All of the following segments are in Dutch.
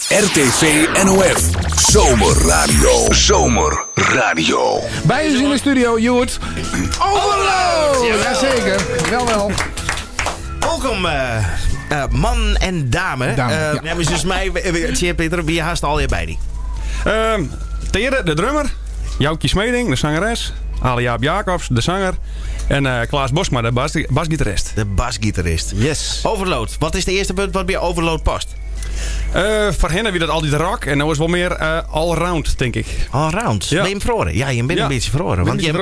RTV NOF. Zomerradio. Bij ons in de studio, Joert. Overload! Jazeker, wel. Welkom, man en dame. Ja. Namens dus mij, Peter, wie haast al je bij die? Tere, de drummer. Joukje Smeding, de zangeres. Jaap Jacobs, de zanger. En Klaas Bosma, de basgitarist. De basgitarist. Yes. Overload. Wat is de eerste punt wat bij Overload past? Voor hen heb je dat altijd rock. En nou is wel meer allround, denk ik. Allround. Ja. Ben je hem verloren? Ja, je bent een beetje verloren. Want je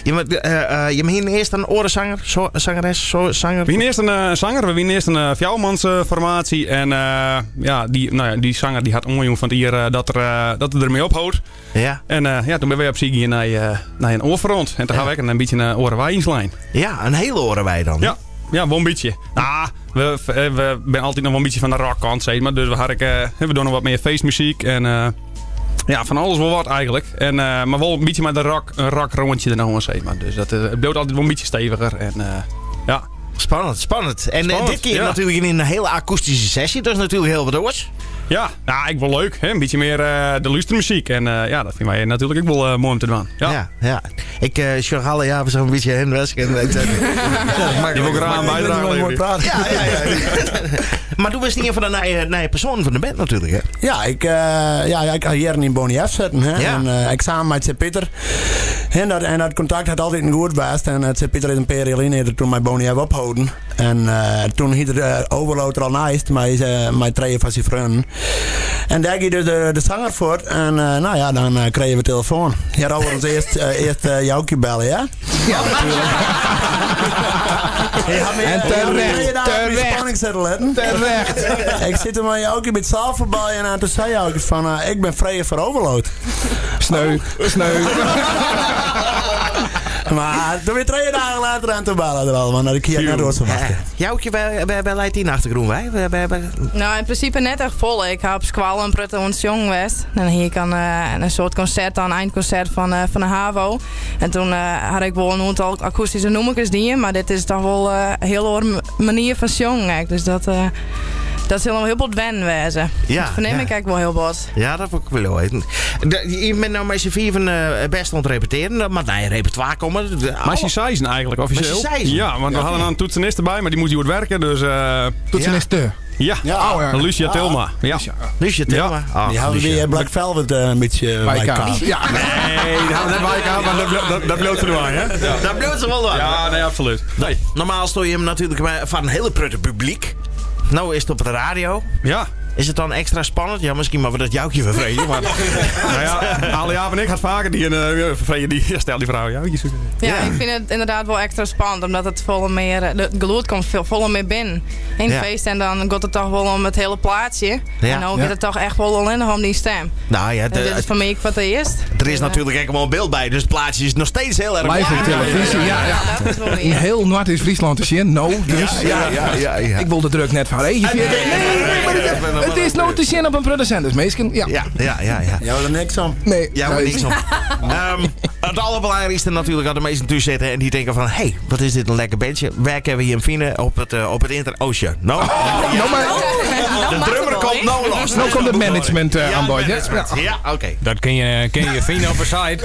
hebt eerst een orenzanger, zangeres, zanger. We hebben eerst een zanger. We hebben eerst een fjouwmansformatie. En die zanger die had onjongen van het hier dat het ermee ophoudt. Ja. En toen ben wij op Ziggy naar een oorfront. En toen gaan we een beetje een orenwijingslijn. Ja, een hele orenwij dan. Ja, wel een beetje. We zijn altijd nog wel een beetje van de rockkant, zeg maar. Dus we doen nog wat meer feestmuziek. En van alles wel wat eigenlijk. En, maar wel een beetje met een rock rondje er nog, zeg maar. Dus het blijft altijd wel een beetje steviger. En ja. Spannend. En dit keer natuurlijk in een hele akoestische sessie. Dat is natuurlijk heel wat anders. Ja, ik wel leuk. Hè? Een beetje meer de luistermuziek. En dat vinden wij natuurlijk ook wel mooi om te doen. Ja. Ik zorg alle jaren zo'n beetje heen. Die wil graag aan bijdragen. Ja. Maar toen was niet een van de nieuwe personen van de band natuurlijk, hè? Ja, ik ga hier in Bonnie F zetten. Hè? Ja. En ik samen met Peter. En dat contact had altijd een goed geweest. En Peter is een paar jaar geleden toen mijn Bonnie F ophouden. En toen had de Overload er al naast. Met twee van zijn vrienden. En daar ging dus de zanger voor. En dan kregen we telefoon. Ja, dan we ons eerst Joukje bellen, ja? Ja, natuurlijk. En terecht. Ik zit er maar Joukje met zaal voorbij. En toen zei Joukje van, ik ben vrij voor Overload. Sneu. Maar toen weer 2 dagen later aan te bellen er al. Want dat ik hier net door verwachten. Joukje, waar leidt die achtergrond wij? Nou, in principe net echt vol. Ik heb op Squal en Prutte ons jong geweest. En hier kan een soort concert aan, eindconcert van de HAVO. En toen had ik wel een aantal akoestische nummertjes die. Maar dit is toch wel een heel andere manier van zingen. Dus dat zal wel heel wat wennen wezen. Ja, dat verneem ik eigenlijk wel heel wat. Ja, dat wil ik wel weten. Je bent nou met z'n 4 van best aan het repeteren. Maar naar je repertoire komen. Maar je zeizen eigenlijk officieel. Ja, want we hadden een toetsenist erbij, maar die moest hier goed werken. Dus, toetseniste. Ja. Lucia Tilma. Lucia Tilma. Die houden weer Black Velvet een beetje bij elkaar. Ja. Nee, die houden net bij elkaar, maar dat bloot ze er aan, hè? Dat bloot ze wel aan. Ja, nee, absoluut. Nee. Normaal stoor je hem natuurlijk van een hele prutte publiek. Nou is het op de radio. Ja. Is het dan extra spannend? Ja, misschien maar we dat Joukje vervreden. Maar... Jaap en ik had vaker die vervreden die stel die vrouw joutjes. Ja, ik vind het inderdaad wel extra spannend. Omdat het volle meer, het geluid komt volle meer binnen. In het feest en dan gaat het toch wel om het hele plaatsje. Ja. En dan gaat het toch echt wel alleen nog om die stem. Nou ja, dit is voor mij wat er is. Er is natuurlijk echt wel een beeld bij. Dus het plaatsje is nog steeds heel erg live op televisie. Ja. Dat is wel in heel Noord-Friesland te zien. Dus ja. Ik wil de druk net van regen. Nee, maar het is nooit te zien op een producent. Meestal. Ja. Jij wil er niks om. Nee. Jij wil er niks om. Het allerbelangrijkste natuurlijk aan de meesten tussen zitten. En die denken van, hey, wat is dit een lekker bandje. Waar kunnen we hier vinden op het internet? Oh, shit. De drummer komt nou los. Nou komt het management aan boord. Ja, oké. Dat kun je vinden op een site.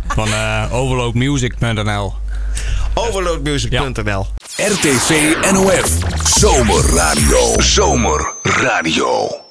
Van overloadmusic.nl. Overloadmusic.nl. RTV NOF. Zomerradio.